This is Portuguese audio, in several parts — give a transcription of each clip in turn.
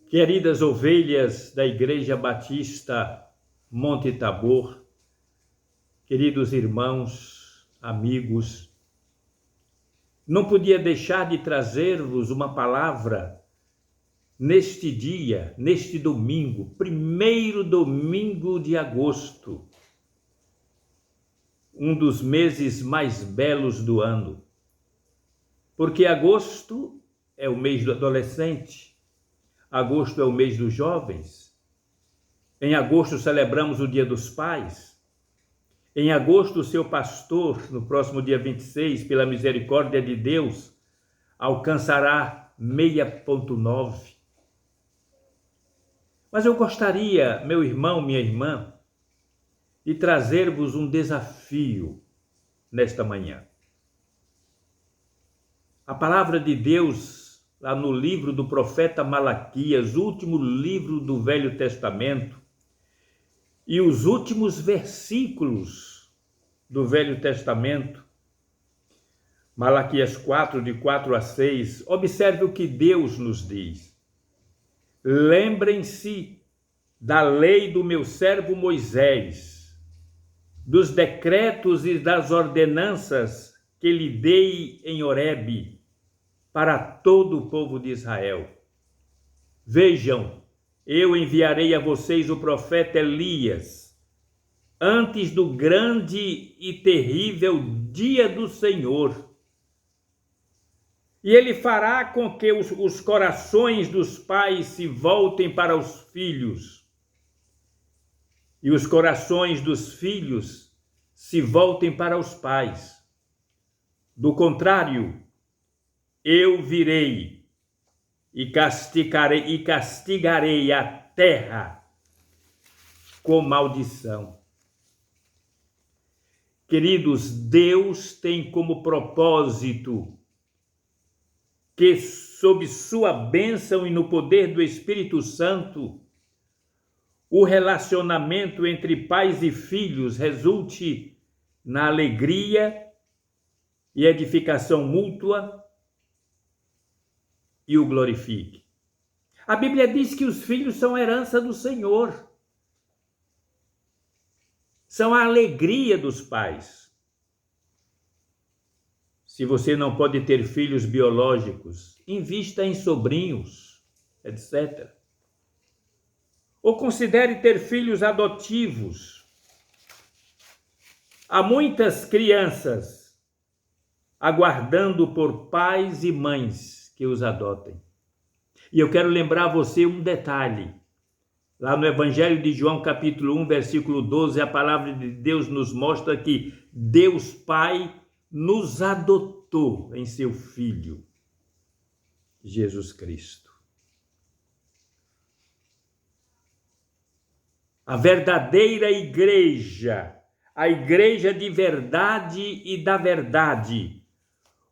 Queridas ovelhas da Igreja Batista Monte Tabor, queridos irmãos, amigos, não podia deixar de trazer-vos uma palavra neste dia, neste domingo, primeiro domingo de agosto, um dos meses mais belos do ano, porque agosto é o mês do adolescente, agosto é o mês dos jovens. Em agosto celebramos o Dia dos Pais. Em agosto, o seu pastor, no próximo dia 26, pela misericórdia de Deus, alcançará 6,9. Mas eu gostaria, meu irmão, minha irmã, de trazer-vos um desafio nesta manhã. A palavra de Deus, lá no livro do profeta Malaquias, último livro do Velho Testamento, e os últimos versículos do Velho Testamento, Malaquias 4, de 4 a 6, observe o que Deus nos diz. Lembrem-se da lei do meu servo Moisés, dos decretos e das ordenanças que lhe dei em Horebe, para todo o povo de Israel. Vejam, eu enviarei a vocês o profeta Elias, antes do grande e terrível dia do Senhor. E ele fará com que os corações dos pais se voltem para os filhos, e os corações dos filhos se voltem para os pais. Do contrário, eu virei e castigarei a terra com maldição. Queridos, Deus tem como propósito que, sob sua bênção e no poder do Espírito Santo, o relacionamento entre pais e filhos resulte na alegria e edificação mútua e o glorifique. A Bíblia diz que os filhos são herança do Senhor. São a alegria dos pais. Se você não pode ter filhos biológicos, invista em sobrinhos, etc. Ou considere ter filhos adotivos. Há muitas crianças aguardando por pais e mães que os adotem. E eu quero lembrar você um detalhe. Lá no Evangelho de João, capítulo 1, versículo 12, a palavra de Deus nos mostra que Deus Pai nos adotou em seu Filho, Jesus Cristo. A verdadeira igreja, a igreja de verdade e da verdade,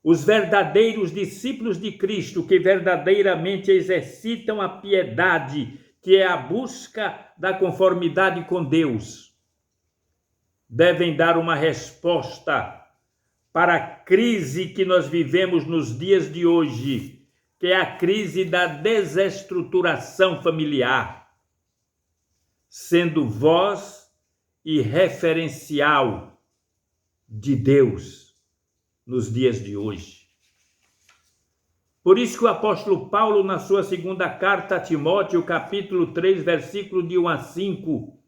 os verdadeiros discípulos de Cristo que verdadeiramente exercitam a piedade, que é a busca da conformidade com Deus, devem dar uma resposta para a crise que nós vivemos nos dias de hoje, que é a crise da desestruturação familiar, sendo voz e referencial de Deus nos dias de hoje. Por isso que o apóstolo Paulo, na sua segunda carta a Timóteo, capítulo 3, versículo de 1 a 5,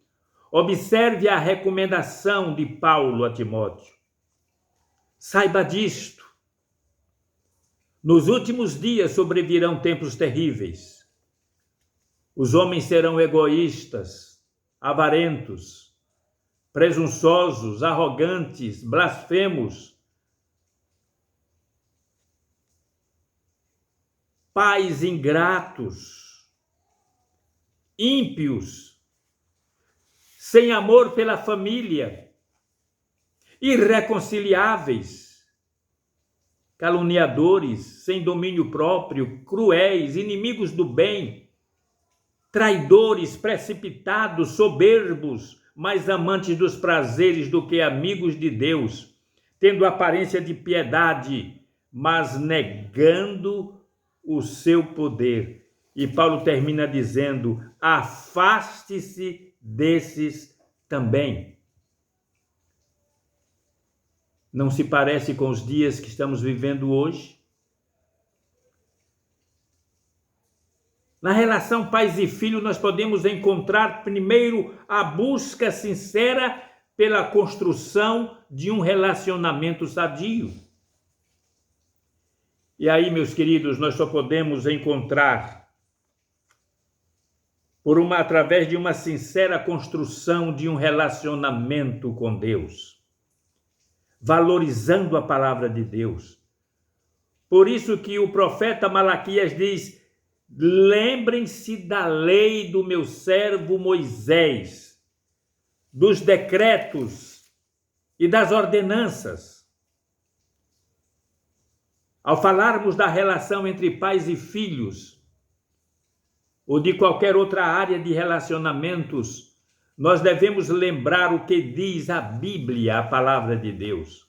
observe a recomendação de Paulo a Timóteo. Saiba disto. Nos últimos dias sobrevirão tempos terríveis. Os homens serão egoístas, avarentos, presunçosos, arrogantes, blasfemos, pais ingratos, ímpios, sem amor pela família, irreconciliáveis, caluniadores, sem domínio próprio, cruéis, inimigos do bem, traidores, precipitados, soberbos, mais amantes dos prazeres do que amigos de Deus, tendo aparência de piedade, mas negando o seu poder. E Paulo termina dizendo: afaste-se desses também. Não se parece com os dias que estamos vivendo hoje? Na relação pais e filho, nós podemos encontrar primeiro a busca sincera pela construção de um relacionamento sadio. E aí, meus queridos, nós só podemos encontrar através de uma sincera construção de um relacionamento com Deus, valorizando a palavra de Deus. Por isso que o profeta Malaquias diz: lembrem-se da lei do meu servo Moisés, dos decretos e das ordenanças. Ao falarmos da relação entre pais e filhos, ou de qualquer outra área de relacionamentos, nós devemos lembrar o que diz a Bíblia, a palavra de Deus.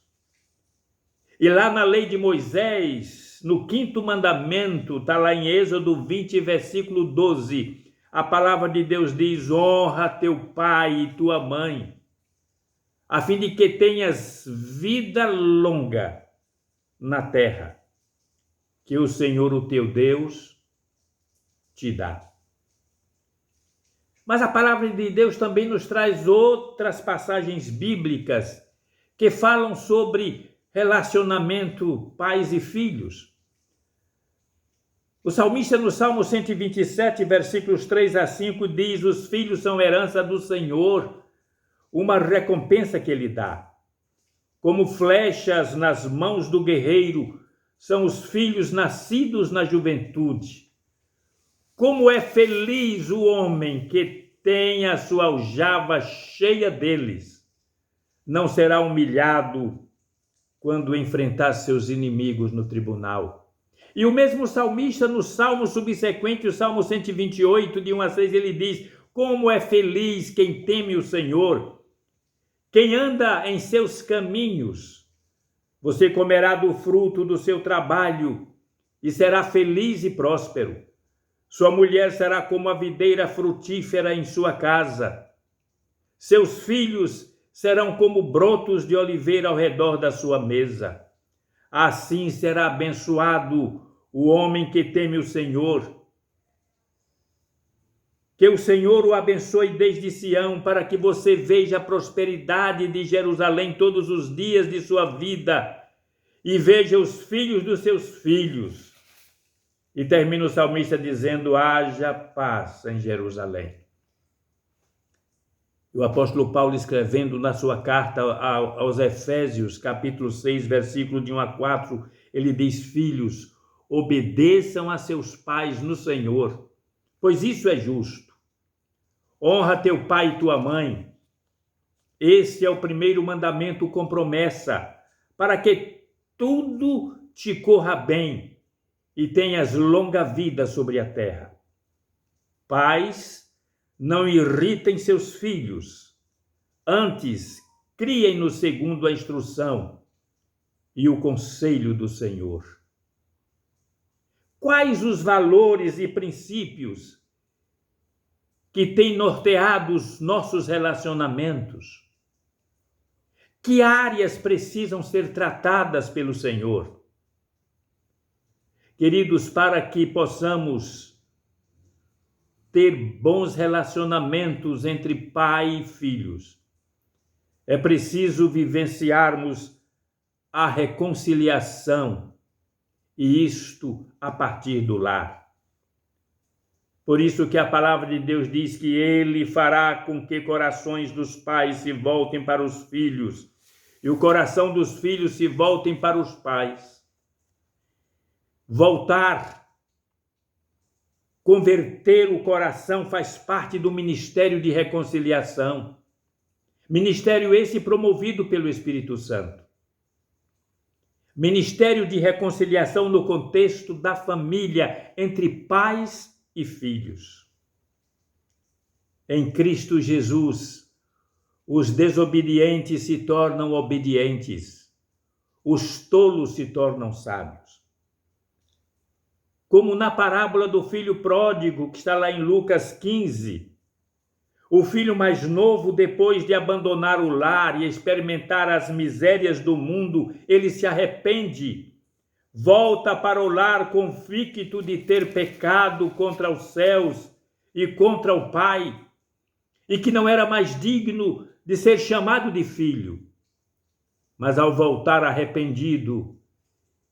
E lá na lei de Moisés, no 5º mandamento, está lá em Êxodo 20, versículo 12, a palavra de Deus diz: honra teu pai e tua mãe, a fim de que tenhas vida longa na terra, que o Senhor, o teu Deus, te dá. Mas a palavra de Deus também nos traz outras passagens bíblicas que falam sobre relacionamento pais e filhos. O salmista no Salmo 127, versículos 3 a 5, diz: os filhos são herança do Senhor, uma recompensa que Ele dá. Como flechas nas mãos do guerreiro, são os filhos nascidos na juventude. Como é feliz o homem que tem a sua aljava cheia deles. Não será humilhado quando enfrentar seus inimigos no tribunal. E o mesmo salmista, no salmo subsequente, o Salmo 128, de 1 a 6, ele diz: como é feliz quem teme o Senhor, quem anda em seus caminhos. Você comerá do fruto do seu trabalho e será feliz e próspero. Sua mulher será como a videira frutífera em sua casa. Seus filhos serão como brotos de oliveira ao redor da sua mesa. Assim será abençoado o homem que teme o Senhor. Que o Senhor o abençoe desde Sião, para que você veja a prosperidade de Jerusalém todos os dias de sua vida e veja os filhos dos seus filhos. E termina o salmista dizendo: haja paz em Jerusalém. O apóstolo Paulo, escrevendo na sua carta aos Efésios, capítulo 6, versículo de 1 a 4, ele diz: filhos, obedeçam a seus pais no Senhor, pois isso é justo. Honra teu pai e tua mãe. Esse é o primeiro mandamento com promessa, para que tudo te corra bem e tenhas longa vida sobre a terra. Pais, não irritem seus filhos, antes criem-nos segundo a instrução e o conselho do Senhor. Quais os valores e princípios que têm norteado os nossos relacionamentos? Que áreas precisam ser tratadas pelo Senhor? Queridos, para que possamos ter bons relacionamentos entre pai e filhos, é preciso vivenciarmos a reconciliação, e isto a partir do lar. Por isso que a palavra de Deus diz que Ele fará com que corações dos pais se voltem para os filhos e o coração dos filhos se voltem para os pais. Voltar, converter o coração faz parte do ministério de reconciliação. Ministério esse promovido pelo Espírito Santo. Ministério de reconciliação no contexto da família, entre pais e filhos. Em Cristo Jesus, os desobedientes se tornam obedientes, os tolos se tornam sábios. como na parábola do filho pródigo, que está lá em Lucas 15. O filho mais novo, depois de abandonar o lar e experimentar as misérias do mundo, ele se arrepende, volta para o lar convicto de ter pecado contra os céus e contra o Pai, e que não era mais digno de ser chamado de filho. Mas ao voltar arrependido,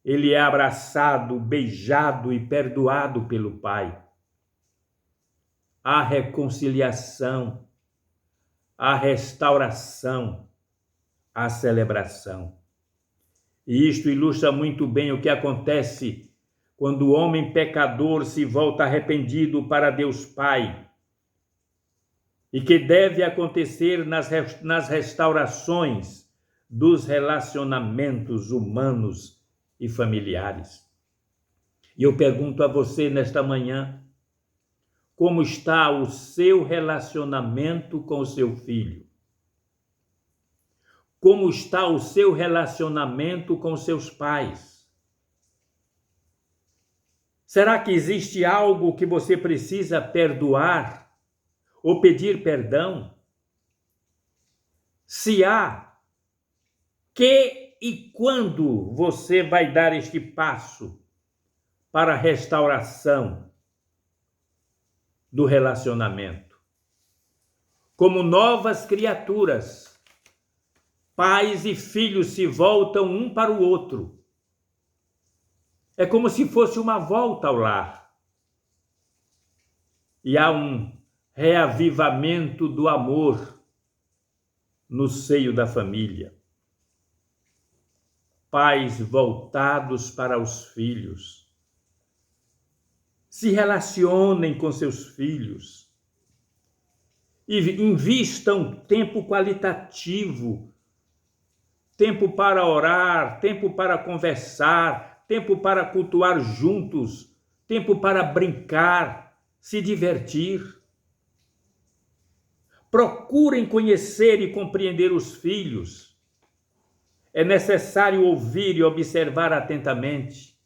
ele é abraçado, beijado e perdoado pelo Pai. Há reconciliação, há restauração, há celebração. E isto ilustra muito bem o que acontece quando o homem pecador se volta arrependido para Deus Pai, e que deve acontecer nas restaurações dos relacionamentos humanos e familiares. E eu pergunto a você nesta manhã, como está o seu relacionamento com o seu filho? Como está o seu relacionamento com seus pais? Será que existe algo que você precisa perdoar ou pedir perdão? Se há, que e quando você vai dar este passo para a restauração do relacionamento? Como novas criaturas, pais e filhos se voltam um para o outro. É como se fosse uma volta ao lar. E há um reavivamento do amor no seio da família. Pais voltados para os filhos. Se relacionem com seus filhos e invistam tempo qualitativo, tempo para orar, tempo para conversar, tempo para cultuar juntos, tempo para brincar, se divertir. Procurem conhecer e compreender os filhos. É necessário ouvir e observar atentamente.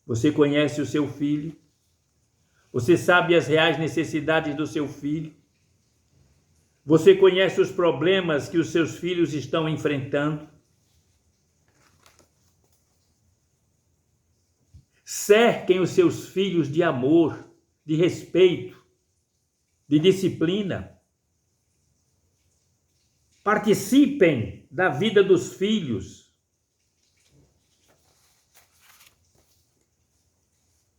Você conhece o seu filho? Você sabe as reais necessidades do seu filho? Você conhece os problemas que os seus filhos estão enfrentando? Cerquem os seus filhos de amor, de respeito, de disciplina. Participem da vida dos filhos.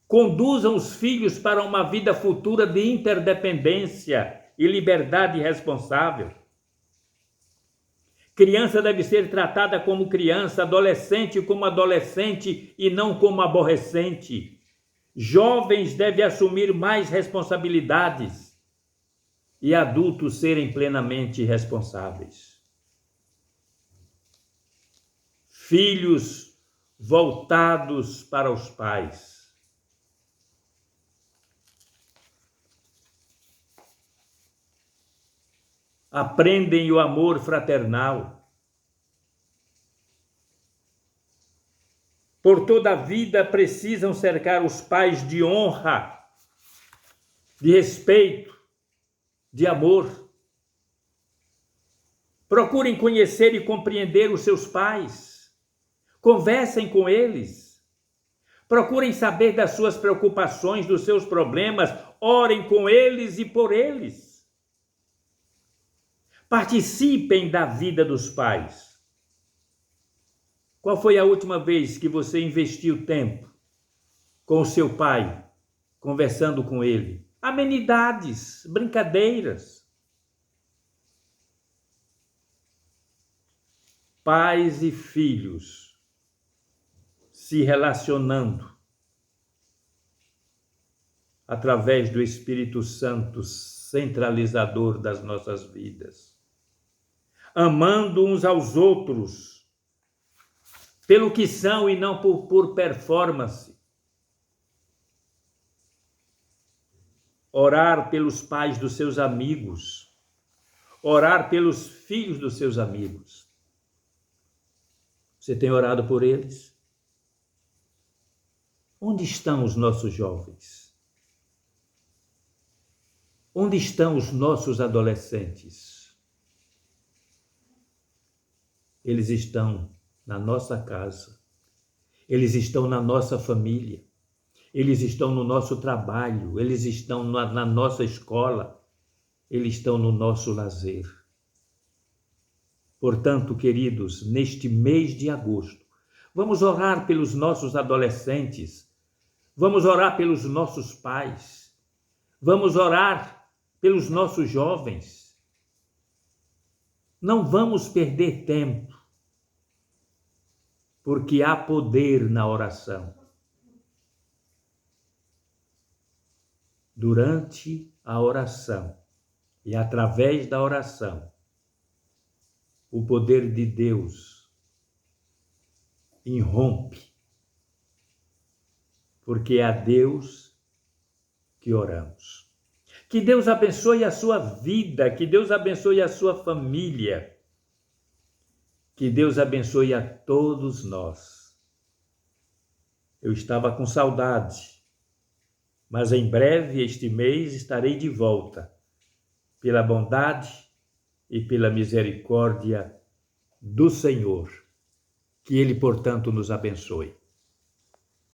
Conduzam os filhos para uma vida futura de interdependência e liberdade responsável. Criança deve ser tratada como criança, adolescente como adolescente e não como aborrecente. Jovens devem assumir mais responsabilidades e adultos serem plenamente responsáveis. Filhos voltados para os pais. Aprendem o amor fraternal. Por toda a vida precisam cercar os pais de honra, de respeito, de amor. Procurem conhecer e compreender os seus pais. Conversem com eles. Procurem saber das suas preocupações, dos seus problemas. Orem com eles e por eles. Participem da vida dos pais. Qual foi a última vez que você investiu tempo com o seu pai, conversando com ele? Amenidades, brincadeiras. Pais e filhos se relacionando através do Espírito Santo, centralizador das nossas vidas. Amando uns aos outros, pelo que são e não por performance. Orar pelos pais dos seus amigos. Orar pelos filhos dos seus amigos. Você tem orado por eles? Onde estão os nossos jovens? Onde estão os nossos adolescentes? Eles estão na nossa casa, eles estão na nossa família, eles estão no nosso trabalho, eles estão na nossa escola, eles estão no nosso lazer. Portanto, queridos, neste mês de agosto, vamos orar pelos nossos adolescentes, vamos orar pelos nossos pais, vamos orar pelos nossos jovens. Não vamos perder tempo, porque há poder na oração. Durante a oração e através da oração, o poder de Deus irrompe, porque é a Deus que oramos. Que Deus abençoe a sua vida, que Deus abençoe a sua família, que Deus abençoe a todos nós. Eu estava com saudade, mas em breve, este mês, estarei de volta, pela bondade e pela misericórdia do Senhor. Que Ele, portanto, nos abençoe.